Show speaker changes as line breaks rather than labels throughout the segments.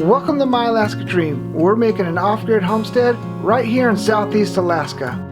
Welcome to My Alaska Dream. We're making an off-grid homestead right here in southeast Alaska.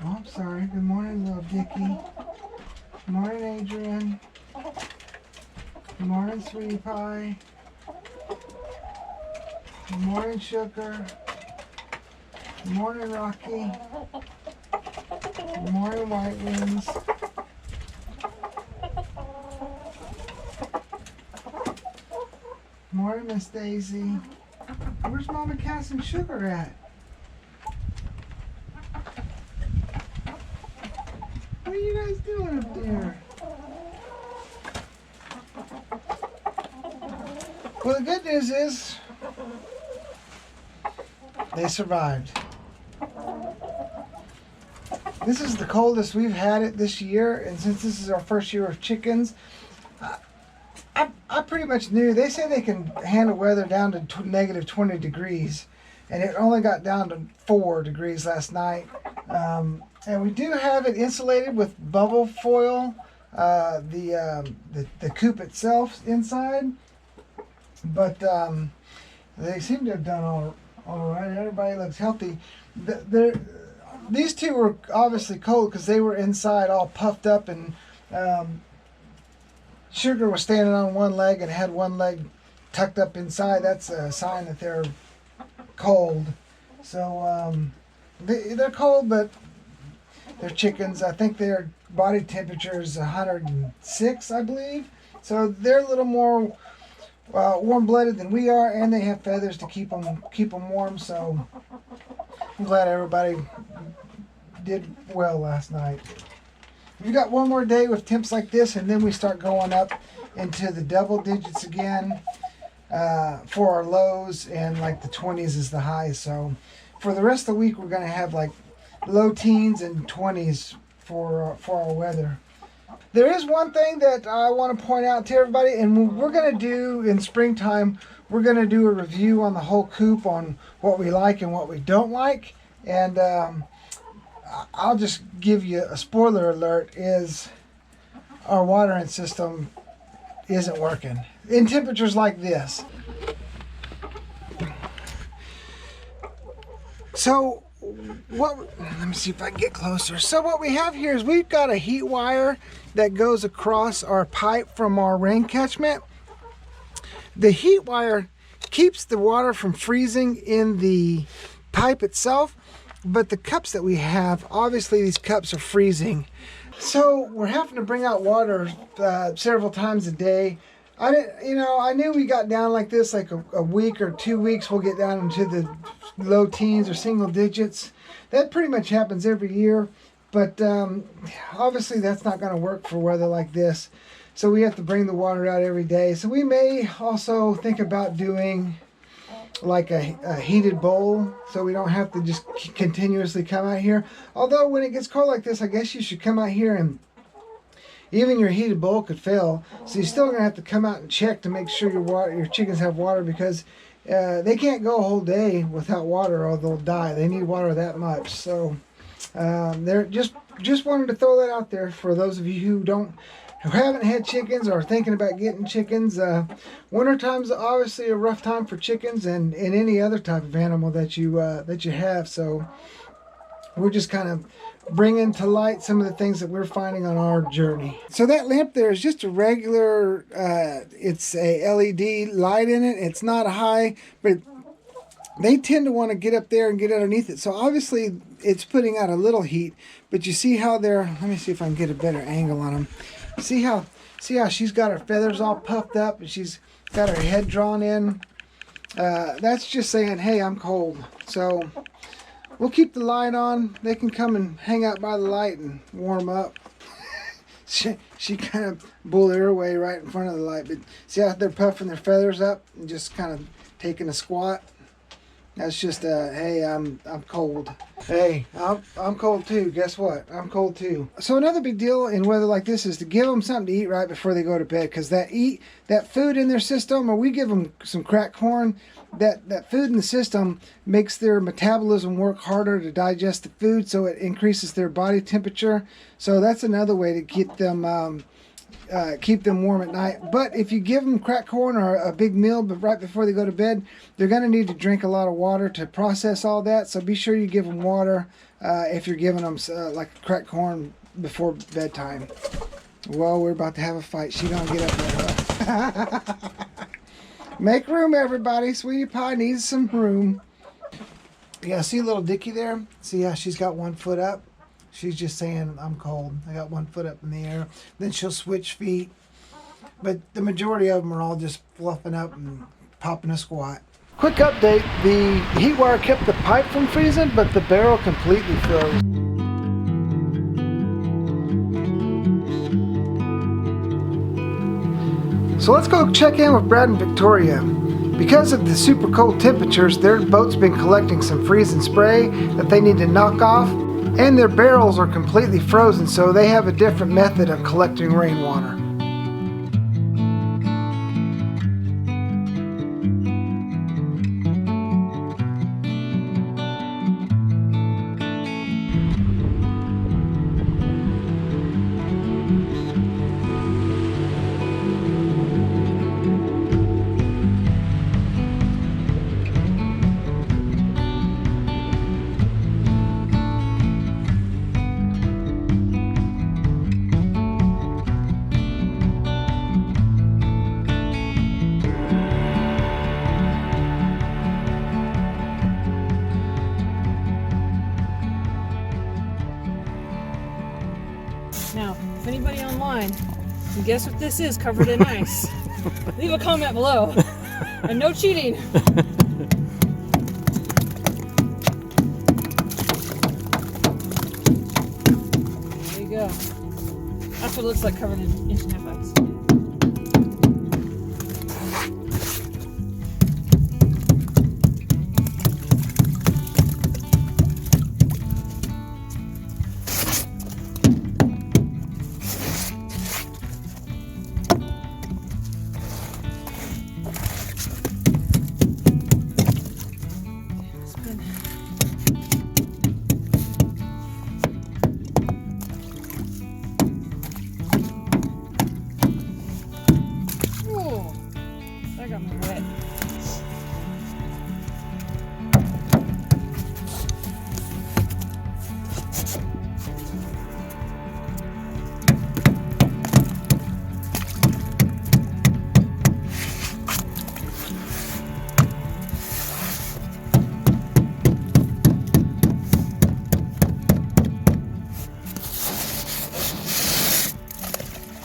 Oh, I'm sorry. Good morning, little Dickie. Good morning, Adrian. Good morning, Sweetie Pie. Good morning, Sugar. Good morning, Rocky. Good morning, White Wings. Good morning, Miss Daisy. Where's Mama Cass and Sugar at? What are you guys doing up there? Well, the good news is they survived. This is the coldest we've had it this year, and since this is our first year of chickens, I pretty much knew. They say they can handle weather down to negative 20 degrees, and it only got down to 4 degrees last night. And we do have it insulated with bubble foil, the coop itself inside. But they seem to have done all right. Everybody looks healthy. These two were obviously cold because they were inside all puffed up, and Sugar was standing on one leg and had one leg tucked up inside. That's a sign that they're cold. So they're cold, but they're chickens. I think their body temperature is 106, I believe. So they're a little more warm-blooded than we are, and they have feathers to keep them warm. So I'm glad everybody did well last night. We've got one more day with temps like this, and then we start going up into the double digits again for our lows, and like the 20s is the high. So for the rest of the week, we're going to have like low teens and 20s for our weather. There is one thing that I want to point out to everybody, and we're going to do in springtime, we're going to do a review on the whole coop on what we like and what we don't like. And I'll just give you a spoiler alert, is our watering system isn't working in temperatures like this. So let me see if I can get closer. So what we have here is we've got a heat wire that goes across our pipe from our rain catchment. The heat wire keeps the water from freezing in the pipe itself, but the cups that we have, obviously these cups are freezing. So we're having to bring out water several times a day. I knew we got down like this, like a week or 2 weeks, we'll get down into the low teens or single digits. That pretty much happens every year. But obviously that's not going to work for weather like this. So we have to bring the water out every day. So we may also think about doing like a heated bowl, so we don't have to just continuously come out here. Although when it gets cold like this, I guess you should come out here, and even your heated bowl could fail. So you're still going to have to come out and check to make sure your chickens have water, because they can't go a whole day without water or they'll die. They need water that much. So they're just wanted to throw that out there for those of you who haven't had chickens or are thinking about getting chickens. Winter time's obviously a rough time for chickens and any other type of animal that you have. So we're just kind of bringing to light some of the things that we're finding on our journey. So that lamp there is just a regular, it's a LED light in it. It's not high, but they tend to want to get up there and get underneath it. So obviously it's putting out a little heat, but you see how let me see if I can get a better angle on them. See how she's got her feathers all puffed up and she's got her head drawn in. That's just saying, hey, I'm cold. So we'll keep the light on. They can come and hang out by the light and warm up. She kind of bullied her way right in front of the light, but see how they're puffing their feathers up and just kind of taking a squat. That's just hey, I'm cold. Hey, I'm cold too. Guess what? I'm cold too. So another big deal in weather like this is to give them something to eat right before they go to bed, because that food in their system, or we give them some cracked corn, that food in the system makes their metabolism work harder to digest the food, so it increases their body temperature. So that's another way to keep them warm at night. But if you give them cracked corn or a big meal but right before they go to bed, they're going to need to drink a lot of water to process all that. So be sure you give them water if you're giving them like cracked corn before bedtime. Well, we're about to have a fight. She's going to get up there. Make room, everybody. Sweetie Pie needs some room. Yeah, see little Dickie there? See how she's got one foot up? She's just saying, I'm cold. I got one foot up in the air. Then she'll switch feet. But the majority of them are all just fluffing up and popping a squat. Quick update. The heat wire kept the pipe from freezing, but the barrel completely froze. So let's go check in with Brad and Victoria. Because of the super cold temperatures, their boat's been collecting some freeze and spray that they need to knock off. And their barrels are completely frozen, so they have a different method of collecting rainwater.
Now, if anybody online can guess what this is covered in ice, leave a comment below. And no cheating. There you go. That's what it looks like covered in inch and a half ice. I got my wet.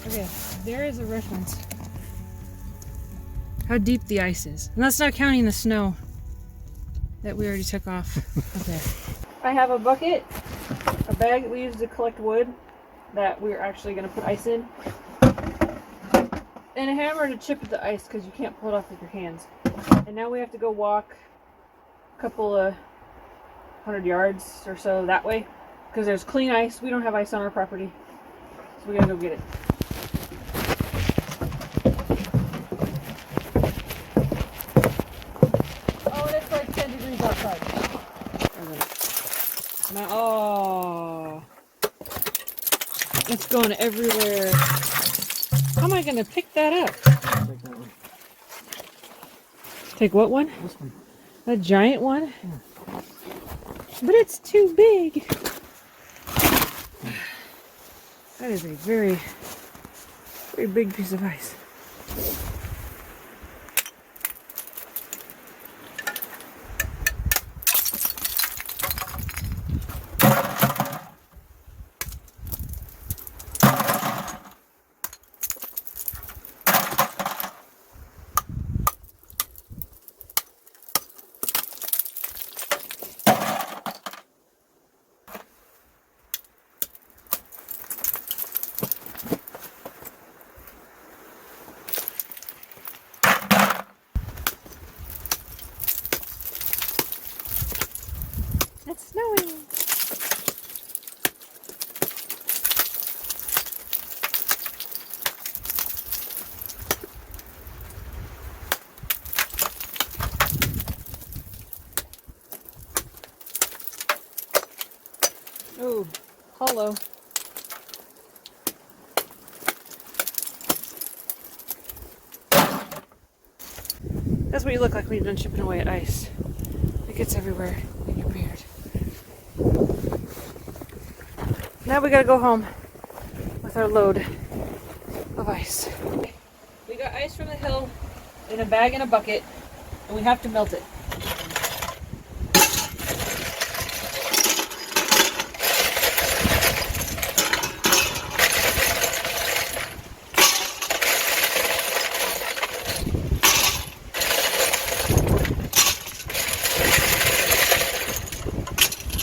Okay, there is a reference. How deep the ice is. And that's not counting the snow that we already took off. Okay. I have a bucket, a bag that we use to collect wood that we're actually going to put ice in. And a hammer to chip at the ice because you can't pull it off with your hands. And now we have to go walk a couple of 100 yards or so that way because there's clean ice. We don't have ice on our property, so we gotta go get it. Oh, and it's like 10 degrees outside. Now, oh, it's going everywhere. How am I gonna pick that up?
Take that one.
Take what one?
This one.
A giant one?
Yeah.
But it's too big. That is a very, very big piece of ice. It's snowing. Oh, hollow. That's what you look like when you're done chipping away at ice. It gets everywhere in your beard. Now we gotta go home with our load of ice. We got ice from the hill in a bag and a bucket, and we have to melt it.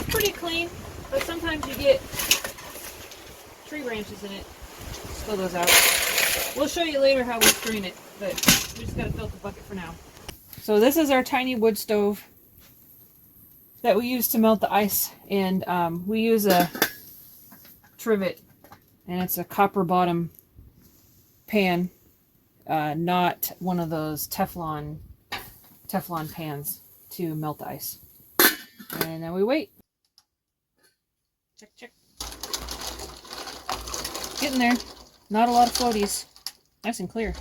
Pretty clean, but sometimes you get tree branches in it. Spill those out. We'll show you later how we screen it, but we just gotta fill the bucket for now. So this is our tiny wood stove that we use to melt the ice, and we use a trivet, and it's a copper bottom pan, not one of those Teflon pans to melt the ice. And then we wait. Check, check. Getting there. Not a lot of floaties. Nice and clear.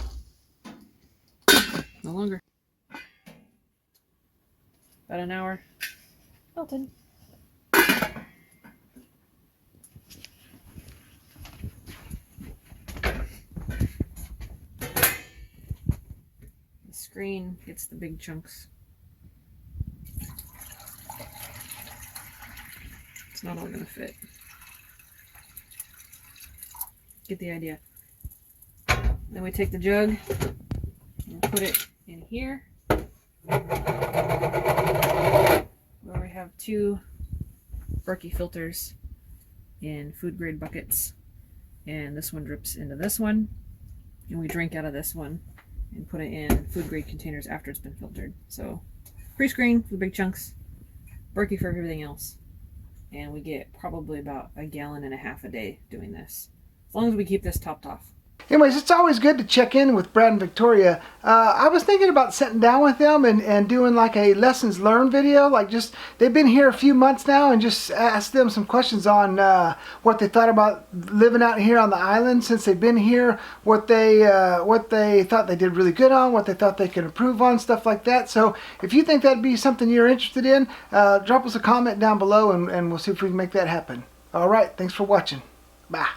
No longer. About an hour. Melted. The screen gets the big chunks. It's not all gonna fit. Get the idea. Then we take the jug and put it in here where we have 2 Berkey filters in food grade buckets, and this one drips into this one, and we drink out of this one and put it in food grade containers after it's been filtered. So pre-screen for the big chunks, Berkey for everything else, and we get probably about 1.5 gallons a day doing this, as long as we keep this topped off.
Anyways, it's always good to check in with Brad and Victoria. I was thinking about sitting down with them and doing like a lessons learned video. Like just, they've been here a few months now, and just ask them some questions on what they thought about living out here on the island since they've been here, what they thought they did really good on, what they thought they could improve on, stuff like that. So if you think that'd be something you're interested in, drop us a comment down below, and we'll see if we can make that happen. All right, thanks for watching. Bye.